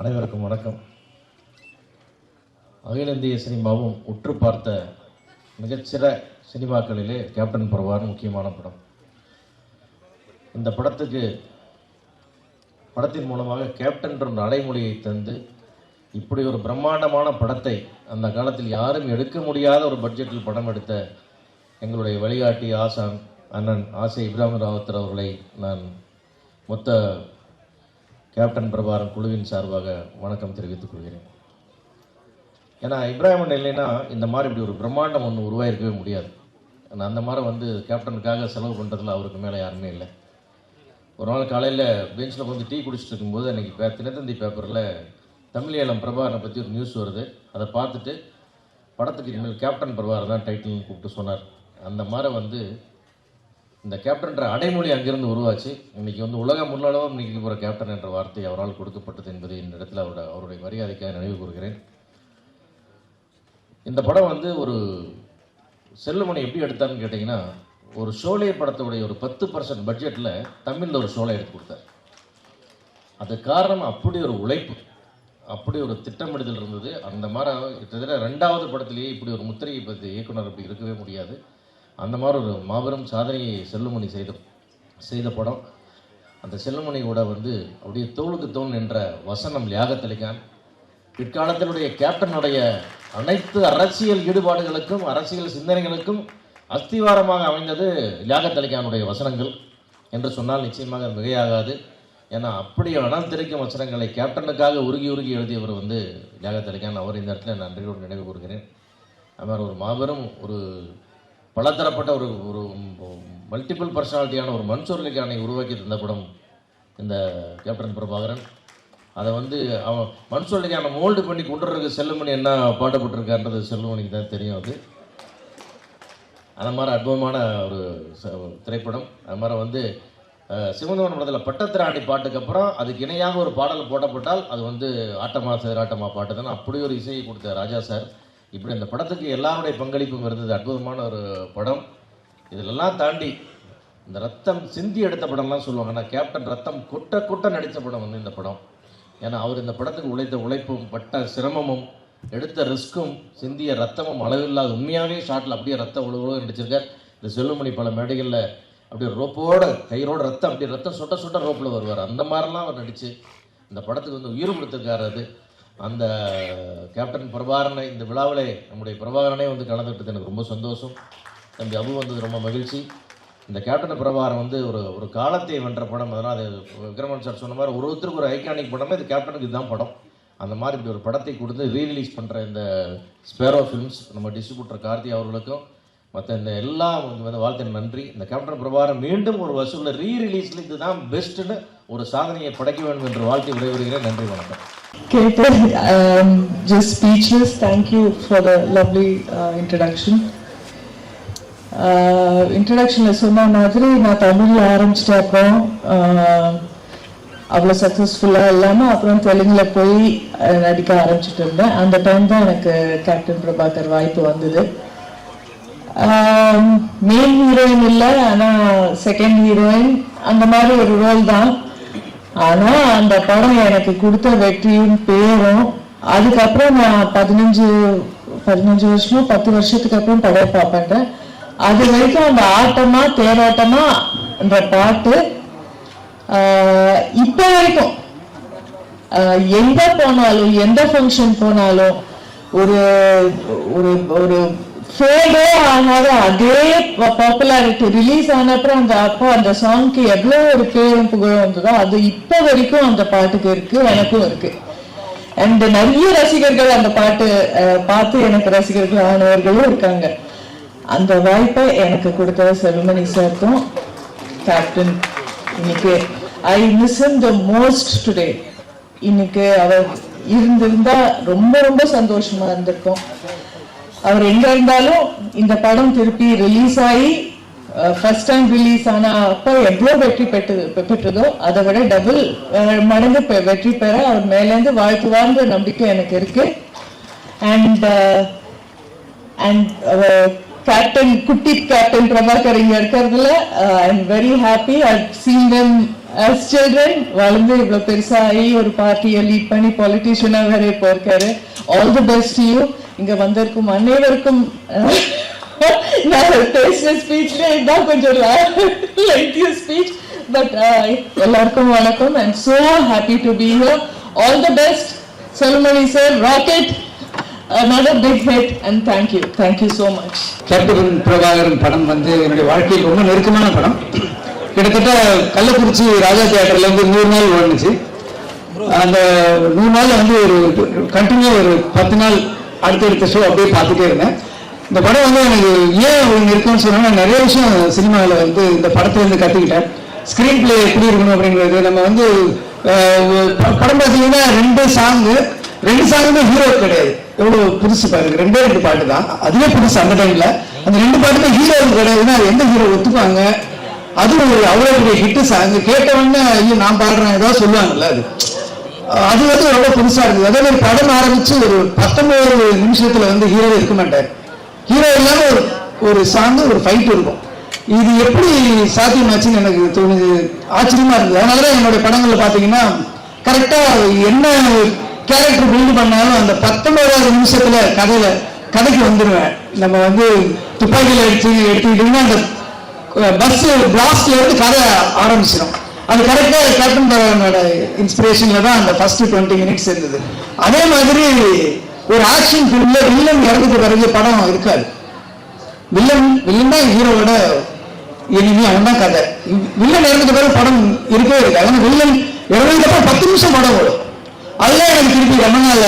அனைவருக்கும் வணக்கம். அகில இந்திய சினிமாவும் உற்று பார்த்த மிகச்சிற சினிமாக்களிலே கேப்டன் பிரபாகரன் முக்கியமான படம். இந்த படத்தின் மூலமாக கேப்டன் என்ற அடைமொழியை தந்து இப்படி ஒரு பிரம்மாண்டமான படத்தை அந்த காலத்தில் யாரும் எடுக்க முடியாத ஒரு பட்ஜெட்டில் படம் எடுத்த எங்களுடைய வழிகாட்டி ஆசான் அண்ணன் ஆசை இப்ராஹிம் ராவத்தர் அவர்களை நான் மொத்த கேப்டன் பிரபாகரன் குழுவின் சார்பாக வணக்கம் தெரிவித்துக் கொள்கிறேன். ஏன்னா இப்ராஹிம் இல்லைன்னா இந்த மாதிரி இப்படி ஒரு பிரம்மாண்டம் ஒன்று உருவாயிருக்கவே முடியாது. ஏன்னா அந்த மாதிரி கேப்டனுக்காக செலவு பண்ணுறதுல அவருக்கு மேலே யாருமே இல்லை. ஒரு நாள் காலையில் பெஞ்சில் வந்து டீ குடிச்சிட்டு இருக்கும்போது அன்றைக்கி தினத்தந்தி பேப்பரில் தமிழீழம் பிரபாகரனை பற்றி ஒரு நியூஸ் வருது. அதை பார்த்துட்டு படத்துக்கு இனிமேல் கேப்டன் பிரபாகரன் தான் டைட்டில்னு கூப்பிட்டு சொன்னார். அந்த மாதிரி இந்த கேப்டன்ற அடைமொழி அங்கிருந்து உருவாச்சு. இன்றைக்கி உலகம் முன்னளவும் இன்றைக்கி போகிற கேப்டன் என்ற வார்த்தை அவரால் கொடுக்கப்பட்டது என்பதை இந்த இடத்துல அவருடைய மரியாதைக்காக நினைவு கூறுகிறேன். இந்த படம் ஒரு செல்லுமணி எப்படி எடுத்தார்னு கேட்டிங்கன்னா, ஒரு ஷோலே படத்துடைய ஒரு 10% பட்ஜெட்டில் தமிழில் ஒரு ஷோலை எடுத்து கொடுத்தார். அது காரணம் அப்படி ஒரு உழைப்பு, அப்படி ஒரு திட்டமிடுதல் இருந்தது. அந்த மாதிரி கிட்டத்தட்ட 2வது படத்திலேயே இப்படி ஒரு முத்திரையை பற்றி இயக்குனர் அப்படி இருக்கவே முடியாது. அந்த மாதிரி ஒரு மாபெரும் சாதனையை செல்லுமணி செய்த படம். அந்த செல்லுமணி கூட அப்படியே தோளுக்கு தோல் என்ற வசனம் லியாகத் பிற்காலத்தினுடைய கேப்டனுடைய அனைத்து அரசியல் ஈடுபாடுகளுக்கும் அரசியல் சிந்தனைகளுக்கும் அஸ்திவாரமாக அமைந்தது லியாகத் அலிகானுடைய வசனங்கள் என்று சொன்னால் நிச்சயமாக மிகையாகாது. ஏன்னா அப்படி அடம் திரைக்கும் வசனங்களை கேப்டனுக்காக உருகி எழுதியவர் லியாகத் அலிகான். அவர் இந்த இடத்துல நன்றியோடு நினைவு கூறுகிறேன். அது மாதிரி ஒரு மாபெரும் ஒரு பலதரப்பட்ட ஒரு மல்டிபிள் பர்சனாலிட்டியான ஒரு மன்சூர் அலிகானை உருவாக்கி தந்த படம் இந்த கேப்டன் பிரபாகரன். அதை அவன் மன்சூர் அலிகானை மோல்டு பண்ணி கொண்டு வர்றதுக்கு செல்லுமணி என்ன பாடுபட்டிருக்கான்றது செல்லுமணிக்கு தான் தெரியும். அது மாதிரி அற்புதமான ஒரு திரைப்படம். அது மாதிரி சிவந்தவன் படத்தில் பட்டத்திராணி பாட்டுக்கு அப்புறம் அதுக்கு இணையாக ஒரு பாடல் போடப்பட்டால் அது ஆட்டமா சேராட்டமா பாட்டு தானே. அப்படி ஒரு இசையை கொடுத்த ராஜா சார். இப்படி அந்த படத்துக்கு எல்லாருடைய பங்களிப்பும் இருந்தது. அற்புதமான ஒரு படம். இதிலெல்லாம் தாண்டி இந்த ரத்தம் சிந்தி எடுத்த படம்லாம் சொல்லுவாங்க. ஆனால் கேப்டன் ரத்தம் கொட்ட நடித்த படம் இந்த படம். ஏன்னா அவர் இந்த படத்துக்கு உழைத்த உழைப்பும் பட்ட சிரமமும் எடுத்த ரிஸ்க்கும் சிந்திய ரத்தமும் அளவில்லாத உண்மையாகவே ஷாட்டில் அப்படியே ரத்தம் உழுவோ நடிச்சிருக்கார். இந்த செல்லுமணி பல மேடைகளில் அப்படியே ரோப்போட கயிறோட ரத்தம் சுட்ட ரோப்பில் வருவார். அந்த மாதிரிலாம் அவர் நடித்து இந்த படத்துக்கு உயிர் கொடுத்துருக்காரு. அது அந்த கேப்டன் பிரபாகரனை இந்த விழாவிலே நம்முடைய பிரபாகரனே கலந்துக்கிட்டது எனக்கு ரொம்ப சந்தோஷம். தம்பி அபு வந்தது ரொம்ப மகிழ்ச்சி. இந்த கேப்டன் பிரபாகரன் ஒரு காலத்தை வென்ற படம். அதனால் அது விக்ரமன் சார் சொன்ன மாதிரி ஒருத்தருக்கு ஒரு ஐகானிக் படமே இது கேப்டனுக்கு இதுதான் படம். அந்த மாதிரி இப்படி ஒரு படத்தை கொடுத்து ரீரிலீஸ் பண்ணுற இந்த ஸ்பேரோ ஃபிலிம்ஸ் நம்ம டிஸ்ட்ரிபியூட்டர் கார்த்தி அவர்களுக்கும் மற்ற இந்த எல்லாம் வாழ்த்து நன்றி. இந்த கேப்டன் பிரபாகரன் மீண்டும் ஒரு வசூலில் ரீரிலீஸில் இதுதான் பெஸ்ட்டுன்னு ஒரு சாதனையை படைக்க வேண்டும் என்று வாழ்த்து விடைபெறுகிறேன். நன்றி, வணக்கம். Just speechless. Thank you for the lovely introduction. இன்ட்ரடக்ஷனில் சொன்ன மாதிரி நான் தமிழில் ஆரம்பிச்சிட்டேன். அப்புறம் அவ்வளோ சக்ஸஸ்ஃபுல்லாக இல்லாமல் அப்புறம் தெலுங்கில் போய் நடிக்க ஆரம்பிச்சுட்டு இருந்தேன். அந்த டைம் தான் எனக்கு கேப்டன் பிரபாகர் வாய்ப்பு வந்தது. மெயின் ஹீரோயின் இல்லை, ஆனால் செகண்ட் ஹீரோயின் அந்த மாதிரி ஒரு ரோல் தான். ஆனால் அந்த படம் எனக்கு கொடுத்த வெற்றியும் பேரும். அதுக்கப்புறம் நான் 15 வருஷமோ 10 வருஷத்துக்கு அப்புறம் படம் பார்ப்பேன். அது வரைக்கும் அந்த ஆட்டமா தேரோட்டமா அந்த பாட்டு இப்ப வரைக்கும் எங்க போனாலும் எந்த ஃபங்க்ஷன் போனாலும் ஒரு ஒரு ஃபேடே ஆகாத அதே பாப்புலாரிட்டி. ரிலீஸ் ஆன அப்புறம் அந்த சாங்க்கு எவ்வளவு ஒரு பேரும் புகழும் வந்ததோ அது இப்ப வரைக்கும் அந்த பாட்டுக்கு இருக்கு, எனக்கும் இருக்கு. அண்ட் நிறைய ரசிகர்கள் அந்த பாட்டு பார்த்து எனக்கு ரசிகர்கள் ஆனவர்களும் இருக்காங்க. அந்த வாய்ப்பை எனக்கு கொடுத்த செல்லுமணி சார்க்கும் கேப்டன் இன்னைக்கு I miss him the most today. இன்னைக்கு அவர் இருந்திருந்தா ரொம்ப ரொம்ப சந்தோஷமா இருந்திருக்கும். அவர் எங்க இருந்தாலும் இந்த படம் திருப்பி ரிலீஸ் ஆகி ஃபர்ஸ்ட் டைம் ரிலீஸ் ஆன அப்ப எவ்வளவு வெற்றி பெற்றதோ அதை விட டபுள் மடங்கு வெற்றி பெற அவர் மேலேருந்து வாழ்த்துவார்ன்ற நம்பிக்கை எனக்கு இருக்கு. அண்ட் கேப்டன் குட்டி கேப்டன் பிரபாகர் இங்க இருக்கிறதுல I am very happy. I seen them as children வளர்ந்து இவ்வளோ பெருசாகி ஒரு பார்ட்டியை லீட் பண்ணி பொலிட்டிஷியனாக வேற இப்போ இருக்காரு. All the best to you. இங்கே வந்திருக்கும் அனைவருக்கும் நான் பேசின ஸ்பீச்ல இதுதான் கொஞ்சம் லென்த்திய ஸ்பீச். பட் எல்லாருக்கும் வணக்கம். I am so happy to be here. All the best. Salomani sir, rocket. Another big hit and thank you so much. Captain Prabhakaran படம் வந்து என்னுடைய வாழ்க்கையில் ரொம்ப நெருக்கமான படம். கிட்டத்தட்ட கள்ளக்குறிச்சி ராஜா தியேட்டர்ல இருந்து 100 நாள் ஓடுச்சு. அந்த 100 நாள் வந்து ஒரு கண்டினியூ ஒரு 10 நாள் அடுத்தடுத்த ஷோ அப்படியே பார்த்துட்டே இருந்தேன். இந்த படம் வந்து எனக்கு ஏன் இருக்குன்னு சொன்னா நிறைய விஷயம் சினிமாவில் வந்து இந்த படத்துல இருந்து கற்றுக்கிட்டேன். ஸ்க்ரீன் பிளே எப்படி இருக்கணும் அப்படிங்கிறது. நம்ம வந்து படம் பார்த்தீங்கன்னா 2 சாங்குமே ஹீரோ கிடையாது. எவ்வளோ புதுசு பாருங்க, 2 பாட்டு தான். அதுவே புதுசு அந்த டைம்ல. அந்த 2 பாட்டுமே ஹீரோ கிடையாதுன்னா எந்த ஹீரோ ஒத்துப்பாங்க? அது ஒரு அவ்வளோ பெரிய ஹிட்டு சாங். கேட்டவொடனே ஐயோ நான் பாடுறேன் ஏதாவது சொல்லுவாங்கல்ல, அது வந்து ரொம்ப புதுசா இருந்தது. அதே மாதிரி படம் ஆரம்பிச்சு ஒரு 19 நிமிஷத்துல வந்து ஹீரோ இருக்க மாட்டார். ஹீரோ இல்லாம ஒரு சாங் ஒரு ஃபைட் இருக்கும். இது எப்படி சாத்தியமாச்சுன்னு எனக்கு தோணுது, ஆச்சரியமா இருந்தது. அதனாலதான் என்னுடைய படங்கள்ல பாத்தீங்கன்னா கரெக்டா என்ன கேரக்டர் பில்டு பண்ணாலும் அந்த 19வது நிமிஷத்துல கதைக்கு வந்துடுவேன். நம்ம வந்து துப்பாக்கியில எடுத்துக்கிட்டீங்கன்னா அந்த பஸ் பிளாஸ்ட்ல இருந்து கதை ஆரம்பிச்சிடும். அது கரெக்டா கேப்டன் பிரபாகரனோட இன்ஸ்பிரேஷன்ல தான் அந்த ஃபர்ஸ்ட் 20 மினிட்ஸ் இருந்தது. அதே மாதிரி ஒரு ஆக்ஷன் ஃபிலிம்ல வில்லன் இறந்துட்டு பிறகு படம் இருக்காது. வில்லன் தான் ஹீரோவோட எனிமி, அவன் தான் கதை. வில்லன் இறந்துட்டு பிறகு படம் இருக்கவே இருக்காது. ஆனால் வில்லன் இறந்ததுக்கு அப்புறம் 10 நிமிஷம் படம் ஓடும். அதுதான் எனக்கு திருப்பி ரமணால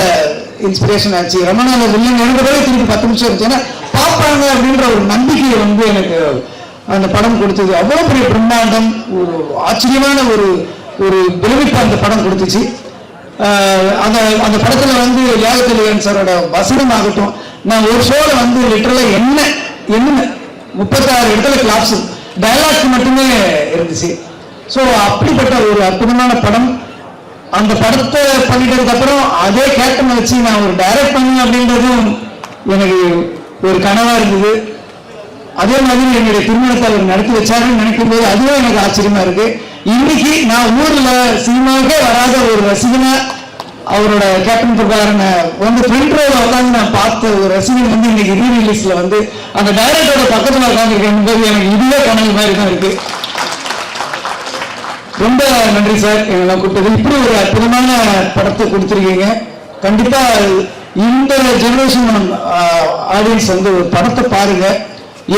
இன்ஸ்பிரேஷன் ஆச்சு. ரமணால வில்லன் இறந்த பிறகு திருப்பி 10 நிமிஷம் இருந்துச்சு. ஏன்னா பார்ப்பாங்க அப்படின்ற ஒரு நம்பிக்கையை வந்து எனக்கு அந்த படம் கொடுத்தது. அவ்வளோ பெரிய பிரம்மாண்டம், ஒரு ஆச்சரியமான ஒரு விளைவிப்பு அந்த படம் கொடுத்துச்சு. அந்த படத்துல வந்து யாகத்திலேயன் சாரோட வசனம் ஆகட்டும், நான் ஒரு ஷோல வந்து லிட்டரலா என்ன 36 இடத்துல கிளாப்ஸ் டயலாக்ஸ் மட்டுமே இருந்துச்சு. ஸோ அப்படிப்பட்ட ஒரு அற்புதமான படம். அந்த படத்தை பண்ணிட்டதுக்கு அப்புறம் அதே கேப்டனை வச்சு நான் ஒரு டைரக்ட் பண்ணேன் அப்படின்றதும் எனக்கு ஒரு கனவா இருந்தது. அதே மாதிரி என்னுடைய திருமணத்தை அவர் நடத்தி வச்சாருன்னு நினைக்கும் போது அதுவே எனக்கு ஆச்சரியமா இருக்கு. இன்னைக்கு நான் ஊர்ல சினிமாவுக்கே வராத ஒரு ரசிகனா அவரோட கேப்டன் பிரபாகரனை வந்து ஃப்ரண்ட் ரோல உட்காந்து நான் பார்த்த ஒரு ரசிகன் வந்து இன்னைக்கு ரீரிலீஸ்ல வந்து அந்த டைரக்டரோட பக்கத்துல உட்காந்துருக்கேன் போது எனக்கு இதுவே கனவு மாதிரி தான் இருக்கு. ரொம்ப நன்றி சார் எங்களை கூப்பிட்டது. இப்படி ஒரு அற்புதமான படத்தை கொடுத்துருக்கீங்க. கண்டிப்பா இந்த ஜெனரேஷன் ஆடியன்ஸ் வந்து ஒரு படத்தை பாருங்க.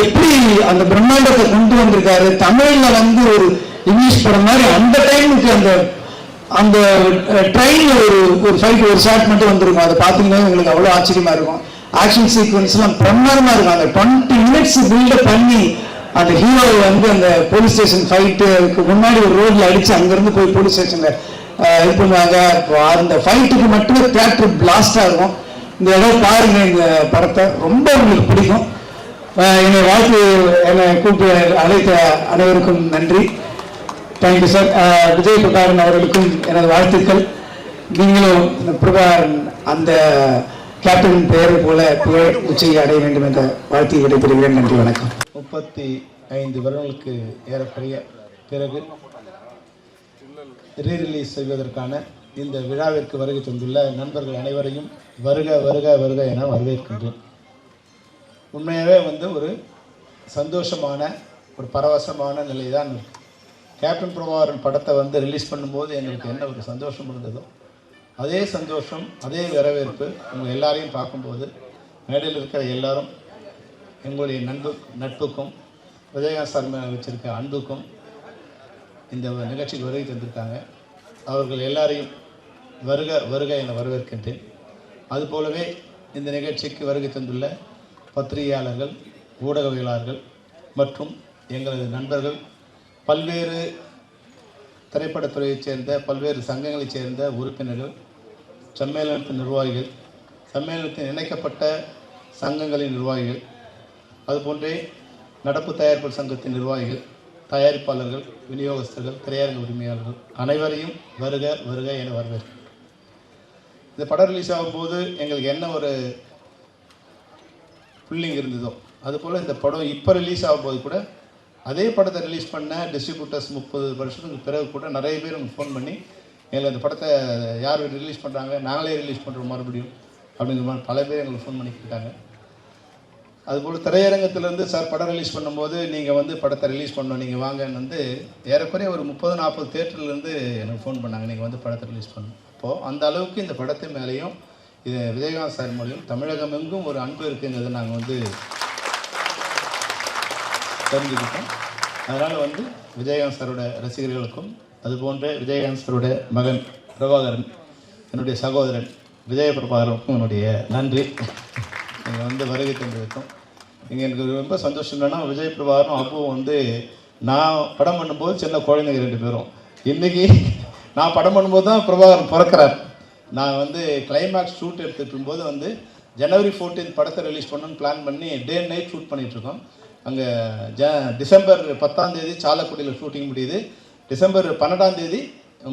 எப்படி அந்த பிரம்மாண்டத்தை கொண்டு வந்திருக்காரு. தமிழ்ல வந்து ஒரு இங்கிலீஷ் படம் மாதிரி அந்த டைமுக்கு அந்த ட்ரெயின்ல ஒரு ஃபைட் ஒரு ஷாட் மட்டும் வந்துருக்கும். அதை பார்த்தீங்கன்னா உங்களுக்கு அவ்வளோ ஆச்சரியமா இருக்கும். ஆக்ஷன் சீக்வன்ஸ் எல்லாம் பிரமாதமா இருக்கும். அந்த 20 மினிட்ஸ் பில்டப் பண்ணி அந்த ஹீரோ வந்து அந்த போலீஸ் ஸ்டேஷன் ஃபைட்டுக்கு முன்னாடி ஒரு ரோட்ல அடிச்சு அங்கிருந்து போய் போலீஸ் ஸ்டேஷன்ல இது பண்ணுவாங்க. அந்த ஃபைட்டுக்கு மட்டுமே தியேட்டர் பிளாஸ்டா இருக்கும். இந்த இடம் பாருங்க, இந்த படத்தை ரொம்ப உங்களுக்கு பிடிக்கும். என்னை கூப்பிட்டு அழைத்த அனைவருக்கும் நன்றி. Thank you sir. விஜய் பிரபாகரன் அவர்களுக்கும் எனது வாழ்த்துக்கள். நீங்களும் பிரபாகரன் அந்த கேப்டன் பெயரை போல புகழ் உச்சையை அடைய வேண்டும் என்ற வாழ்த்தி விடைபெறுகிறேன். நன்றி, வணக்கம். 35 வருடங்களுக்கு ஏறக்குறைய பிறகு ரீரிலீஸ் செய்வதற்கான இந்த விழாவிற்கு வருகை தந்துள்ள நண்பர்கள் அனைவரையும் வருக வருக வருக என வரவேற்கின்றேன். உண்மையாகவே வந்து ஒரு சந்தோஷமான ஒரு பரவசமான நிலை தான் இருக்கு. கேப்டன் பிரபாகரன் படத்தை வந்து ரிலீஸ் பண்ணும்போது எங்களுக்கு என்ன ஒரு சந்தோஷம் இருந்ததோ அதே சந்தோஷம், அதே வரவேற்பு உங்கள் எல்லாரையும் பார்க்கும்போது மேடையில் இருக்கிற எல்லாரும் எங்களுடைய நட்புக்கும் விஜயகாந்த் சார் மேலே வச்சிருக்க அன்புக்கும் இந்த நிகழ்ச்சிக்கு வருகை தந்திருக்காங்க. அவர்கள் எல்லாரையும் வருக வருக என வரவேற்கின்றேன். அதுபோலவே இந்த நிகழ்ச்சிக்கு வருகை தந்துள்ள பத்திரிகையாளர்கள், ஊடகவியலாளர்கள் மற்றும் எங்களது நண்பர்கள், பல்வேறு திரைப்படத்துறையைச் சேர்ந்த பல்வேறு சங்கங்களைச் சேர்ந்த உறுப்பினர்கள், சம்மேளனத்தின் நிர்வாகிகள், சம்மேளனத்தில் இணைக்கப்பட்ட சங்கங்களின் நிர்வாகிகள், அதுபோன்றே நடப்பு தயாரிப்பு சங்கத்தின் நிர்வாகிகள், தயாரிப்பாளர்கள், விநியோகஸ்தர்கள், திரையரங்க உரிமையாளர்கள் அனைவரையும் வருக வருக என வரவேற்கிறேன். இந்த படம் ரிலீஸ் ஆகும்போது எங்களுக்கு என்ன ஒரு ஃபீலிங் இருந்ததோ அதுபோல் இந்த படம் இப்போ ரிலீஸ் ஆகும்போது கூட அதே படத்தை ரிலீஸ் பண்ண டிஸ்ட்ரிபியூட்டர்ஸ் 30 வருஷத்துக்கு பிறகு கூட நிறைய பேர் எனக்கு ஃபோன் பண்ணி எங்களுக்கு அந்த படத்தை யார் ரிலீஸ் பண்ணுறாங்க, நாங்களே ரிலீஸ் பண்ணுறோம் மறுபடியும் அப்படிங்கிற மாதிரி பல பேர் எங்களுக்கு ஃபோன் பண்ணி கேட்டாங்க. அதுபோல் திரையரங்கத்திலேருந்து சார் படம் ரிலீஸ் பண்ணும்போது நீங்கள் வந்து படத்தை ரிலீஸ் பண்ணோம், நீங்கள் வாங்கன்னு வந்து ஏறக்குறைய ஒரு 30-40 தேட்டர்லேருந்து எனக்கு ஃபோன் பண்ணாங்க, நீங்கள் வந்து படத்தை ரிலீஸ் பண்ணணும். அப்போது அந்த அளவுக்கு இந்த படத்து மேலேயும் இது விஜயகாந்த் சார் மூலியம் தமிழகம் எங்கும் ஒரு அன்பு இருக்குங்கிறத நாங்கள் வந்து தெரிஞ்சுக்கிட்டோம். அதனால் வந்து விஜயகாந்த் சாரோட ரசிகர்களுக்கும் அதுபோன்ற விஜயகாந்த் சாரோட மகன் பிரபாகரன், என்னுடைய சகோதரன் விஜய பிரபாகரனுக்கும் என்னுடைய நன்றி. நீங்கள் வந்து வருகை தந்திருக்கோம். நீங்கள் எனக்கு ரொம்ப சந்தோஷம் என்னன்னா, விஜய் பிரபாகரனும் அப்புவும் வந்து நான் படம் பண்ணும்போது சின்ன குழந்தைங்க 2 பேரும். இன்றைக்கி நான் படம் பண்ணும்போது தான் பிரபாகரன் பிறக்கிறார். நான் வந்து கிளைமேக்ஸ் ஷூட் எடுத்துகிட்டு இருக்கும்போது வந்து ஜனவரி 14 படத்தை ரிலீஸ் பண்ணணும்னு பிளான் பண்ணி டே அண்ட் நைட் ஷூட் பண்ணிகிட்ருக்கோம். அங்கே டிசம்பர் 10 சாலக்குடியில் ஷூட்டிங் முடியுது. டிசம்பர் 12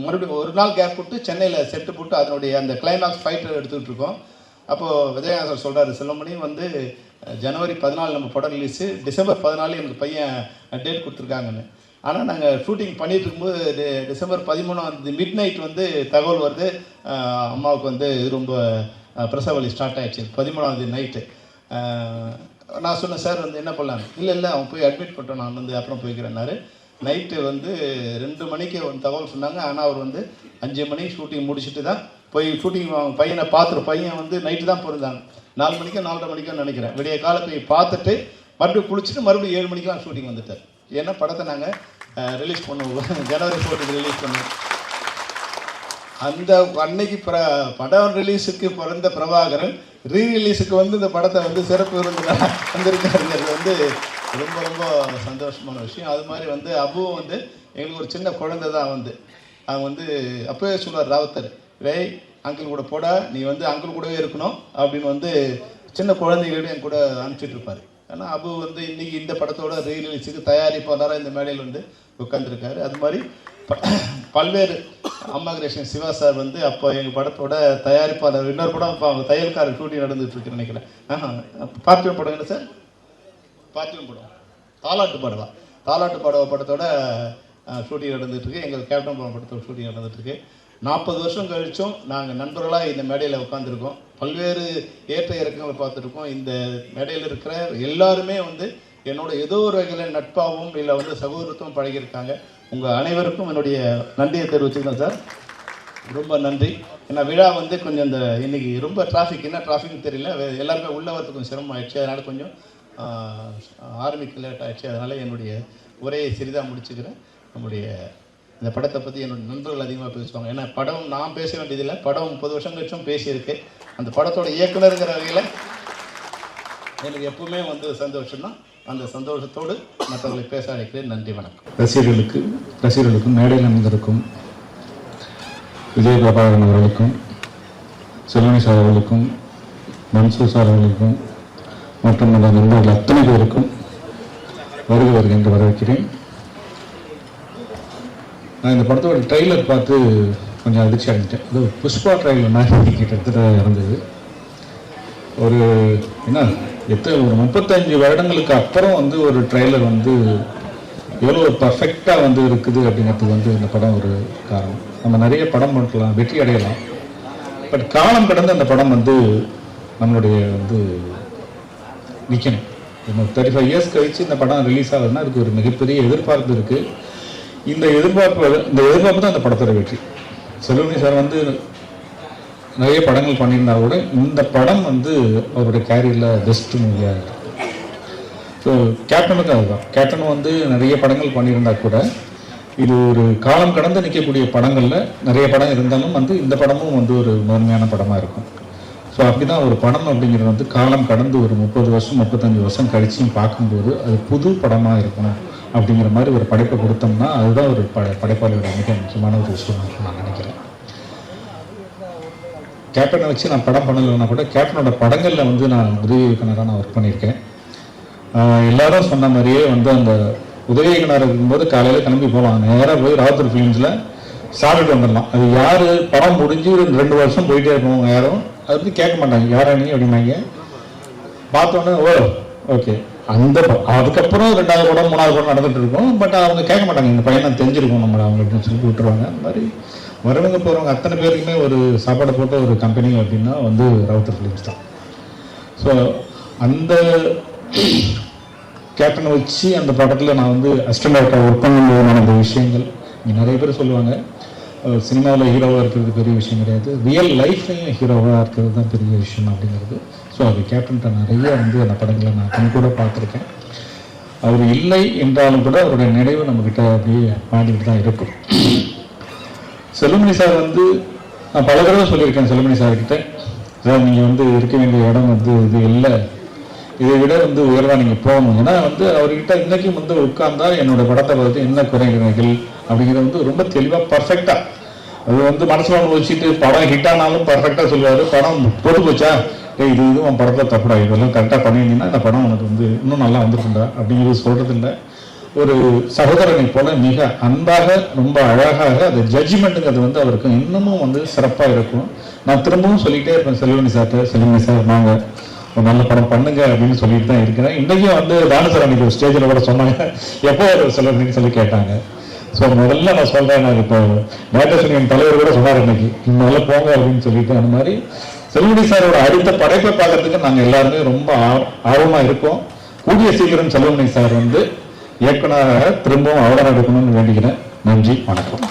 மறுபடியும் ஒரு நாள் கேப் விட்டு சென்னையில் செட்டு போட்டு அதனுடைய அந்த கிளைமேக்ஸ் ஃபைட்டர் எடுத்துக்கிட்டு இருக்கோம். அப்போது விஜயகாந்த் சார் சொல்கிறாரு, செல்வமணி வந்து ஜனவரி 14 நம்ம படம் ரிலீஸு, டிசம்பர் 14 எனக்கு பையன் டேட் கொடுத்துருக்காங்கன்னு. ஆனால் நாங்கள் ஷூட்டிங் பண்ணிகிட்டு இருக்கும்போது டிசம்பர் 13 மிட் நைட் வந்து தகவல் வருது, அம்மாவுக்கு வந்து ரொம்ப பிரசவ வலி ஸ்டார்ட் ஆகிடுச்சு 13 நைட்டு. நான் சொன்னேன், சார் வந்து என்ன பண்ணலான்னு. இல்லை அவன் போய் அட்மிட் பண்ணிட்டோம், நான் வந்து அப்புறம் போய்க்கிறேன்னாரு. நைட்டு வந்து 2 மணிக்கு தகவல் சொன்னாங்க. ஆனால் அவர் வந்து 5 மணிக்கு ஷூட்டிங் முடிச்சுட்டு தான் போய் ஷூட்டிங் பையனை பார்த்துட்டு, பையன் வந்து நைட்டு தான் பிறந்தாங்க, 4 மணிக்கோ 4:30 மணிக்கோ நினைக்கிறேன். விடிய காலை போய் பார்த்துட்டு மறுபடியும் குளிச்சுட்டு மறுபடியும் 7 மணிக்கெலாம் ஷூட்டிங் வந்துட்டார். ஏன்னா படத்தை நாங்கள் ரிலீஸ் பண்ணுவோம், ஜனவரி 14 ரிலீஸ் பண்ணுவோம். அந்த அன்னைக்கு படம் ரிலீஸுக்கு பிறந்த பிரபாகரன் ரீரிலீஸுக்கு வந்து இந்த படத்தை வந்து சிறப்பு விருந்தினராக வந்திருக்காருங்கிறது வந்து ரொம்ப ரொம்ப சந்தோஷமான விஷயம். அது மாதிரி வந்து அபுவும் வந்து எங்களுக்கு ஒரு சின்ன குழந்தை தான். வந்து அவங்க வந்து அப்போவே சொல்லுவார் ராவுத்தர், ரேய் அங்கிள் கூட போட, நீ வந்து அங்கிள் கூடவே இருக்கணும் அப்படின்னு வந்து சின்ன குழந்தைகளோட என் கூட அனுப்பிச்சிட்டு இருப்பார். ஆனால் அபு வந்து இன்றைக்கி இந்த படத்தோட ரீரிலீஸுக்கு தயாரிப்பாளராக இந்த மேடையில் வந்து உட்காந்துருக்காரு. அது மாதிரி பல்வேறு அம்மா கிருஷ்ணன் சிவா சார் வந்து அப்போ எங்கள் படத்தோட தயாரிப்பாளர். இன்னொரு படம் இப்போ அவங்க தையல்காரர் ஷூட்டிங் நடந்துகிட்ருக்குன்னு நினைக்கிறேன். பார்த்திபன் படம் என்ன சார்? பார்த்திபன் படம் தாலாட்டு பாடவா, தாலாட்டு பாடவா படத்தோட ஷூட்டிங் நடந்துகிட்ருக்கு. எங்கள் கேப்டன் படத்தோட ஷூட்டிங் நடந்துகிட்ருக்கு. 40 வருஷம் கழிச்சும் நாங்கள் நண்பர்களாக இந்த மேடையில் உட்காந்துருக்கோம். பல்வேறு ஏற்ற இறக்கங்களை பார்த்துருக்கோம். இந்த மேடையில் இருக்கிற எல்லாருமே வந்து என்னோட ஏதோ ஒரு வகையில் நட்பாகவும் இல்லை வந்து சகோதரத்துவம் பழகியிருக்காங்க. உங்கள் அனைவருக்கும் என்னுடைய நன்றியை தெரிவிச்சுக்கிறேன் சார். ரொம்ப நன்றி. ஏன்னா விழா வந்து கொஞ்சம் இந்த இன்றைக்கி ரொம்ப டிராஃபிக், என்ன டிராஃபிக்னு தெரியல, எல்லாருமே உள்ளே வரது கொஞ்சம் சிரமம் ஆயிடுச்சு. அதனால் கொஞ்சம் ஆரம்பிக்க லேட் ஆகிடுச்சு. அதனால் என்னுடைய உரையை சிறிதாக முடிச்சுக்கிறேன். நம்முடைய இந்த படத்தை பற்றி என்னோடய நண்பர்கள் அதிகமாக பேசுவாங்க. ஏன்னா படம் நான் பேச வேண்டியதில்லை, படம் 30 வருஷம் கழிச்சும் பேசியிருக்கு. அந்த படத்தோட இயக்குனருங்கிற வகையில் எனக்கு எப்பவுமே வந்து சந்தோஷம் தான். அந்த சந்தோஷத்தோடு மற்றவர்களை பேச அழைக்கிறேன். நன்றி, வணக்கம். ரசிகர்களுக்கும் மேடையில் அமர்ந்திருக்கும் விஜய் பிரபாகரன் அவர்களுக்கும், செல்வமணி சார் அவர்களுக்கும், மன்சூர் சார் அவர்களுக்கும் மற்றும் அந்த நண்பர்கள் அத்தனை பேருக்கும் வருக என்று வரவேற்கிறேன். நான் இந்த படத்தோட ட்ரெய்லர் பார்த்து கொஞ்சம் அதிர்ச்சி அடைஞ்சிட்டேன். அது புஷ்பா ட்ரெய்லர் மாதிரி கிட்டத்தட்ட இருந்தது. ஒரு ஒரு 35 வருடங்களுக்கு அப்புறம் வந்து ஒரு ட்ரெய்லர் வந்து எவ்வளோ ஒரு பர்ஃபெக்டாக வந்து இருக்குது அப்படிங்கிறதுக்கு வந்து இந்த படம் ஒரு காரணம். நம்ம நிறைய படம் பண்ணலாம், வெற்றி அடையலாம், பட் காலம் கடந்து அந்த படம் வந்து நம்மளுடைய வந்து நிற்கணும். 35 இயர்ஸ் கழிச்சு இந்த படம் ரிலீஸ் ஆகுதுன்னா அதுக்கு ஒரு மிகப்பெரிய எதிர்பார்ப்பு இருக்குது. இந்த எதிர்பார்ப்பு தான் இந்த படத்தோட வெற்றி. செல்வமணி சார் வந்து நிறைய படங்கள் பண்ணியிருந்தா கூட இந்த படம் வந்து அவருடைய கேரியரில் பெஸ்ட் மூவியாக இருக்குது. ஸோ கேப்டனுக்கு அதுதான். கேப்டன் வந்து நிறைய படங்கள் பண்ணியிருந்தா கூட இது ஒரு காலம் கடந்து நிற்கக்கூடிய படங்களில் நிறைய படம் இருந்தாலும் வந்து இந்த படமும் வந்து ஒரு முதன்மையான படமாக இருக்கும். ஸோ அப்படி தான் ஒரு படம் அப்படிங்கிறது வந்து காலம் கடந்து ஒரு 30 வருஷம் 35 வருஷம் கழிச்சும் பார்க்கும்போது அது புது படமாக இருக்கணும் அப்படிங்கிற மாதிரி ஒரு படைப்பை கொடுத்தோம்னா அதுதான் ஒரு படைப்பாளியோட மிக முக்கியமான ஒரு விஷயம் நான் நினைக்கிறேன். கேப்டனை வச்சு நான் படம் பண்ணலைன்னா கூட கேப்டனோட படங்களில் வந்து நான் உதவி இயக்குனராக நான் ஒர்க் பண்ணியிருக்கேன். எல்லாரும் சொன்ன மாதிரியே வந்து அந்த உதவி இயக்குனர் இருக்கும்போது காலையில் கிளம்பி போகலாம், நேராக போய் ராவுத்தர் ஃபிலிம்ஸில் சாப்பிட்டு வந்துடலாம். அது யார் படம் முடிஞ்சு 2 வருஷம் போயிட்டே இருக்கவங்க யாரும் அதை பற்றி கேட்க மாட்டாங்க, யாரா நீ அப்படின்னாங்க. பார்த்தோன்னே ஓகே அதுக்கப்புறம் 2வது படம் 3வது படம் நடந்துட்டு இருக்கும். பட் அவங்க கேட்க மாட்டாங்க, இந்த பையனை தெரிஞ்சிருக்கும் நம்மளை அவங்க அப்படின்னு சொல்லி விட்டுருவாங்க. அந்த மாதிரி வரவங்க போகிறவங்க அத்தனை பேருக்குமே ஒரு சாப்பாடு போட்ட ஒரு கம்பெனி அப்படின்னா வந்து ராவுத்தர் ஃபிலிம்ஸ் தான். ஸோ அந்த கேப்டனை வச்சு அந்த படத்தில் நான் வந்து அசிஸ்டன்ட் டைரக்டர் ஒர்க் பண்ணும்போது அந்த விஷயங்கள் இங்கே நிறைய பேர் சொல்லுவாங்க, சினிமாவில் ஹீரோவாக இருக்கிறது பெரிய விஷயம் கிடையாது, ரியல் லைஃப்லையும் ஹீரோவாக இருக்கிறது தான் பெரிய விஷயம் அப்படிங்கிறது. ஸோ அது கேப்டன்கிட்ட நிறைய வந்து அந்த படங்களை நான் கண் கூட பார்த்துருக்கேன். அவர் இல்லை என்றாலும் கூட அவருடைய நினைவு நம்மக்கிட்ட அப்படியே பாடிக்கிட்டு தான் இருக்கும். செல்வமணி சார் வந்து நான் பல தடவை சொல்லியிருக்கேன் செல்வமணி சார்கிட்ட, சார் நீங்கள் வந்து இருக்க வேண்டிய இடம் வந்து இது இல்லை, இதை விட வந்து உயர்வாக நீங்கள் போகணும். ஏன்னா வந்து அவர்கிட்ட இன்றைக்கும் வந்து உட்கார்ந்தா என்னோட படத்தை பார்த்து என்ன குறைகள் அப்படிங்கிறது வந்து ரொம்ப தெளிவாக பர்ஃபெக்டாக, அது வந்து மனசில் ஒன்று வச்சுட்டு படம் ஹிட் ஆனாலும் பர்ஃபெக்டாக சொல்லுவார். படம் போட்டு போச்சா, இது உன் படத்தில் தப்புடா, இதெல்லாம் கரெக்டாக பண்ணியிருந்தீங்கன்னா இந்த படம் உனக்கு வந்து இன்னும் நல்லா வந்துருக்குண்டா அப்படிங்கிறது சொல்கிறது இல்லை. ஒரு சகோதரனை போல மிக அன்பாக ரொம்ப அழகாக அது ஜட்ஜ்மெண்ட்டுங்கிறது வந்து அவருக்கு இன்னமும் வந்து சிறப்பாக இருக்கும். நான் திரும்பவும் சொல்லிகிட்டே இருப்பேன் செல்வமணி சார்கிட்ட, செல்வமணி சார் நாங்கள் ஒரு நல்ல படம் பண்ணுங்க அப்படின்னு சொல்லிட்டு தான் இருக்கிறேன். இன்றைக்கும் வந்து தானசர் அன்னைக்கு ஒரு ஸ்டேஜில் கூட சொன்னாங்க, எப்போ ஒரு செல்வமணின்னு சொல்லி கேட்டாங்க. ஸோ முதல்ல நான் சொல்கிறேன், நான் இப்போ மேட்டர் தலைவர் கூட சொன்னார் இன்னைக்கு, முதல்ல போங்க அப்படின்னு சொல்லிட்டு. அந்த மாதிரி செல்வமணி சாரோட அடுத்த படைப்பை பார்க்கறதுக்கு நாங்கள் எல்லாருமே ரொம்ப ஆர்வமாக இருக்கோம். கூடிய சீக்கிரம் செல்வமணி சார் வந்து இயக்குனராக திரும்பவும் அவதாரம் எடுக்கணும்னு வேண்டிக்கிறேன். நன்றி, வணக்கம்.